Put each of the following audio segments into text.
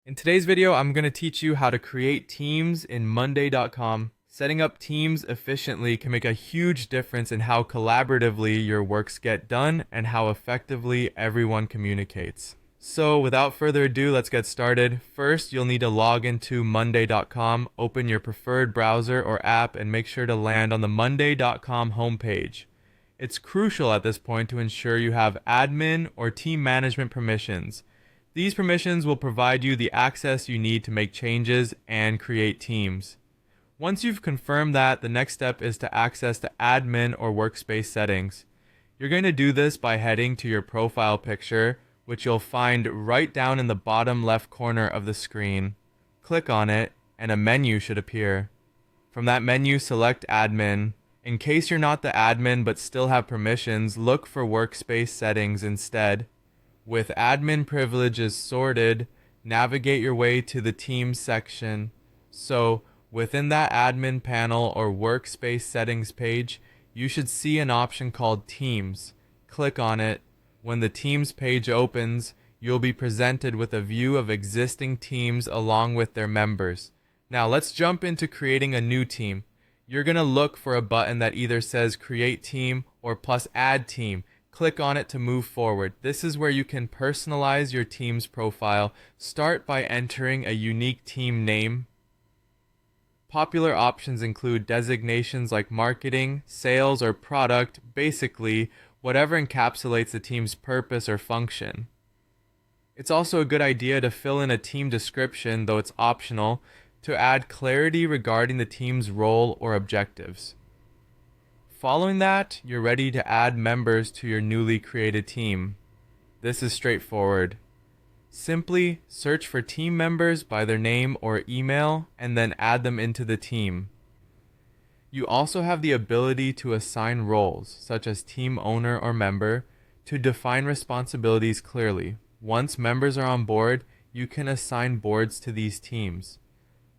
In today's video, I'm going to teach you how to create teams in Monday.com. Setting up teams efficiently can make a huge difference in how collaboratively your works get done and how effectively everyone communicates. So without further ado, let's get started. First, you'll need to log into Monday.com, open your preferred browser or app, and make sure to land on the Monday.com homepage. It's crucial at this point to ensure you have admin or team management permissions. These permissions will provide you the access you need to make changes and create teams. Once you've confirmed that, the next step is to access the admin or workspace settings. You're going to do this by heading to your profile picture, which you'll find right down in the bottom left corner of the screen. Click on it, and a menu should appear. From that menu, select Admin. In case you're not the admin but still have permissions, look for Workspace Settings instead. With admin privileges sorted, navigate your way to the Teams section. So, within that admin panel or workspace settings page, you should see an option called Teams. Click on it. When the Teams page opens, you'll be presented with a view of existing teams along with their members. Now let's jump into creating a new team. You're going to look for a button that either says Create Team or plus Add Team. Click on it to move forward. This is where you can personalize your team's profile. Start by entering a unique team name. Popular options include designations like marketing, sales, or product, basically whatever encapsulates the team's purpose or function. It's also a good idea to fill in a team description, though it's optional, to add clarity regarding the team's role or objectives. Following that, you're ready to add members to your newly created team. This is straightforward. Simply search for team members by their name or email and then add them into the team. You also have the ability to assign roles, such as team owner or member, to define responsibilities clearly. Once members are on board, you can assign boards to these teams.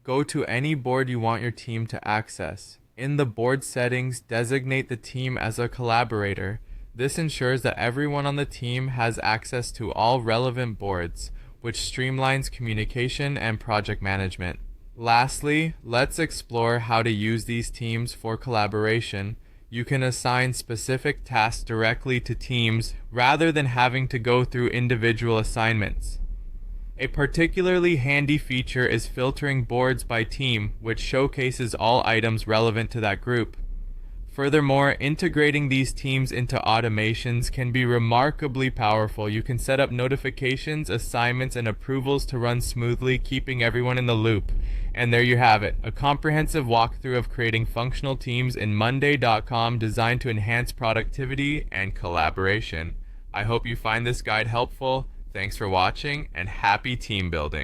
Go to any board you want your team to access. In the board settings, designate the team as a collaborator. This ensures that everyone on the team has access to all relevant boards, which streamlines communication and project management. Lastly, let's explore how to use these teams for collaboration. You can assign specific tasks directly to teams rather than having to go through individual assignments. A particularly handy feature is filtering boards by team, which showcases all items relevant to that group. Furthermore, integrating these teams into automations can be remarkably powerful. You can set up notifications, assignments, and approvals to run smoothly, keeping everyone in the loop. And there you have it, a comprehensive walkthrough of creating functional teams in Monday.com designed to enhance productivity and collaboration. I hope you find this guide helpful. Thanks for watching and happy team building.